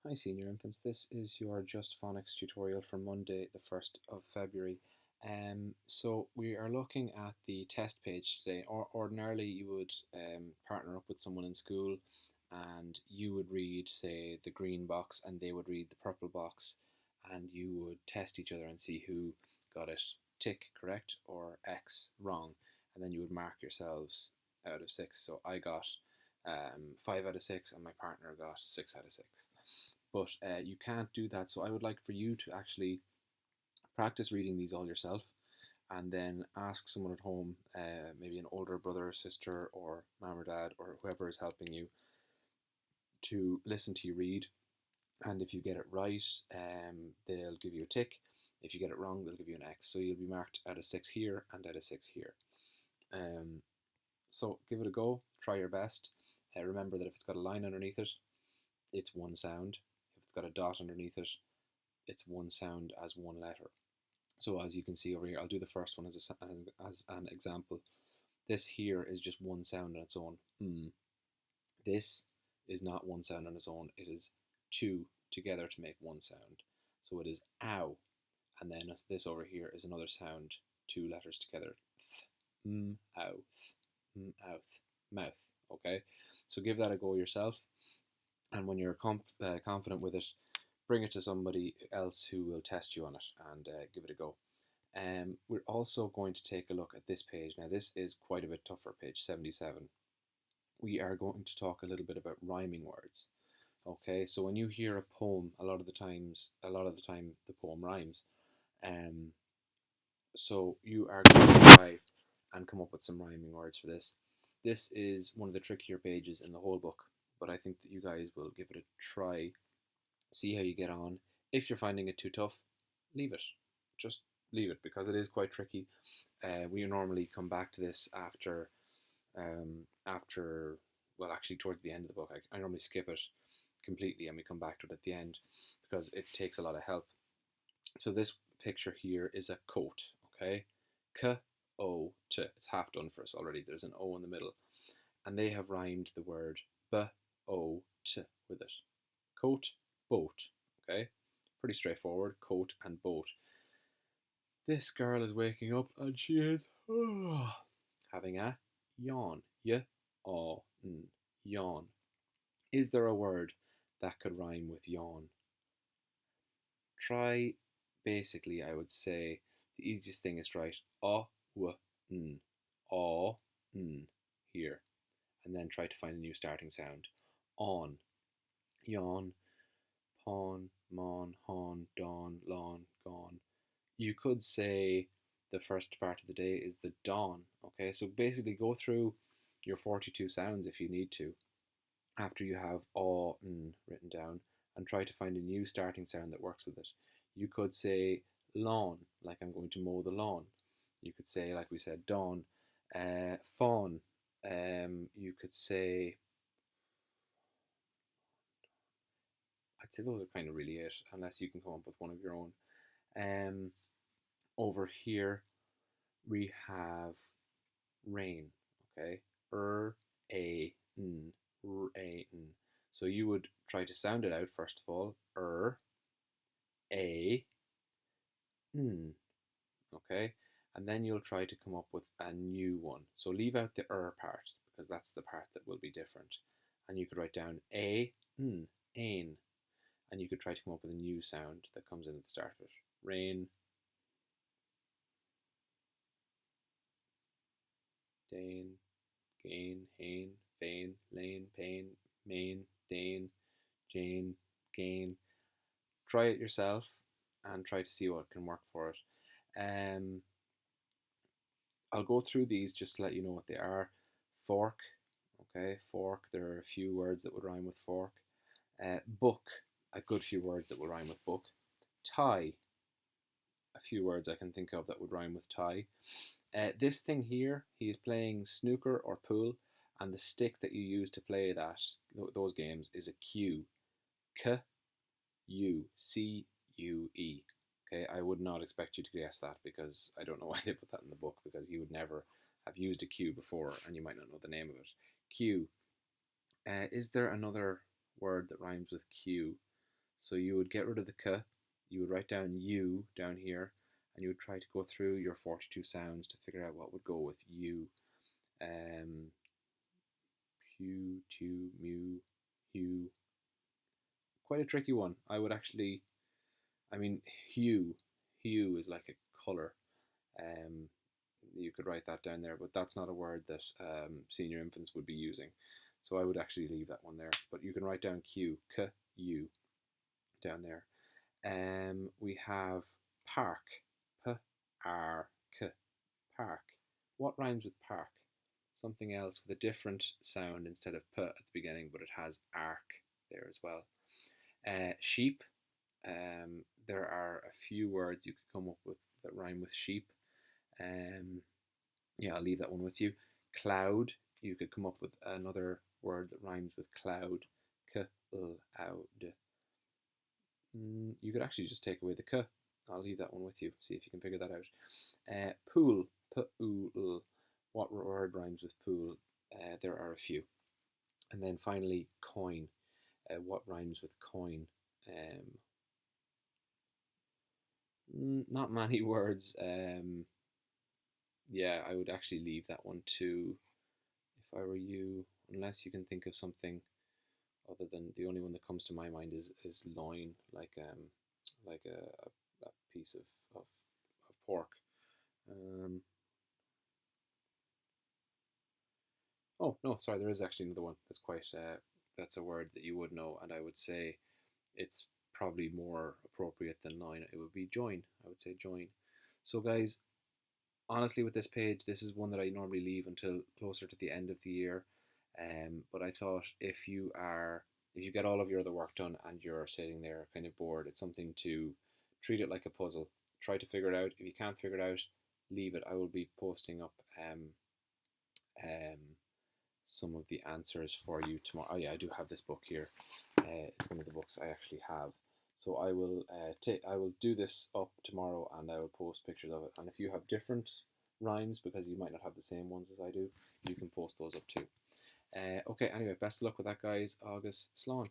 Hi Senior Infants, this is your Just Phonics tutorial for Monday the 1st of February. So we are looking at the test page today. Ordinarily you would partner up with someone in school and you would read, say, the green box and they would read the purple box, and you would test each other and see who got it tick correct or X wrong, and then you would mark yourselves out of 6. So I got 5 out of 6 and my partner got 6 out of 6. But you can't do that. So I would like for you to actually practice reading these all yourself, and then ask someone at home, maybe an older brother or sister or mom or dad or whoever is helping you, to listen to you read. And if you get it right, they'll give you a tick. If you get it wrong, they'll give you an X. So you'll be marked out of 6 here and out of 6 here. So give it a go. Try your best. Remember that if it's got a line underneath it, it's one sound. If it's got a dot underneath it, it's one sound as one letter. So as you can see over here, I'll do the first one as an example. This here is just one sound on its own. This is not one sound on its own. It is two together to make one sound. So it is ow. And then this over here is another sound, two letters together. Th, ow, th, ow, th, mouth. Okay? So give that a go yourself. And when you're confident with it, bring it to somebody else who will test you on it, and give it a go. We're also going to take a look at this page. Now this is quite a bit tougher, page 77. We are going to talk a little bit about rhyming words. Okay, so when you hear a poem, a lot of the time the poem rhymes. So you are going to try and come up with some rhyming words for this. This is one of the trickier pages in the whole book, but I think that you guys will give it a try, see how you get on. If you're finding it too tough, leave it. Just leave it, because it is quite tricky. We normally come back to this after, well, actually towards the end of the book. I normally skip it completely and we come back to it at the end because it takes a lot of help. So this picture here is a coat, okay? K-O-T. It's half done for us already. There's an O in the middle. And they have rhymed the word B-O-T with it. Coat, boat, okay? Pretty straightforward, coat and boat. This girl is waking up and she is having a yawn. Y-O-N. Yawn. Is there a word that could rhyme with yawn? Try, basically, I would say the easiest thing is to write O-W-N. O-N here. And then try to find a new starting sound. On. Yawn. Pawn. Mon. Hon. Dawn. Lawn. Gone. You could say the first part of the day is the dawn. Okay, so basically go through your 42 sounds if you need to, after you have o, n written down, and try to find a new starting sound that works with it. You could say lawn, like I'm going to mow the lawn. You could say, like we said, dawn. Fawn. You could say, I'd say those are kind of really it, unless you can come up with one of your own. Over here we have rain. Okay, a, n. So you would try to sound it out first of all. A, n. Okay, and then you'll try to come up with a new one. So leave out the part, because that's the part that will be different. And you could write down a, n, ain, and you could try to come up with a new sound that comes in at the start of it. Rain, Dane, gain, hain, fain, lane, pain, main, Dane, Jane, gain. Try it yourself and try to see what can work for it. I'll go through these just to let you know what they are. Fork, okay, fork. There are a few words that would rhyme with fork. Book, a good few words that will rhyme with book. Tie, a few words I can think of that would rhyme with tie. This thing here, he is playing snooker or pool, and the stick that you use to play those games is a cue. Cue. Okay, I would not expect you to guess that, because I don't know why they put that in the book, because you would never have used a cue before and you might not know the name of it. Cue. Is there another word that rhymes with cue? So you would get rid of the k, you would write down u down here, and you would try to go through your 42 sounds to figure out what would go with u. Pew, chew, mew, hue. Quite a tricky one. I would actually, I mean, hue is like a color. Um, you could write that down there, but that's not a word that senior infants would be using. So I would actually leave that one there. But you can write down Q, K, U down there. We have park, P, R, K, park. What rhymes with park? Something else with a different sound instead of P at the beginning, but it has arc there as well. Sheep. There are a few words you could come up with that rhyme with sheep. Yeah, I'll leave that one with you. Cloud. You could come up with another word that rhymes with cloud. Cloud. You could actually just take away the k. I'll leave that one with you. See if you can figure that out. Pool. Pool. What word rhymes with pool? There are a few. And then finally, coin. What rhymes with coin? Not many words. Yeah, I would actually leave that one too if I were you, unless you can think of something other than the only one that comes to my mind is loin, like a piece of pork. Oh no, sorry, there is actually another one that's quite that's a word that you would know, and I would say it's probably more appropriate than loin. It would be join. I would say join. So guys, honestly, with this page, this is one that I normally leave until closer to the end of the year. But I thought if you get all of your other work done and you're sitting there kind of bored, it's something to treat it like a puzzle. Try to figure it out. If you can't figure it out, leave it. I will be posting up um, some of the answers for you tomorrow. Oh yeah, I do have this book here. It's one of the books I actually have. So I will do this up tomorrow and I will post pictures of it. And if you have different rhymes, because you might not have the same ones as I do, you can post those up too. Okay, anyway, best of luck with that, guys. August Sloan.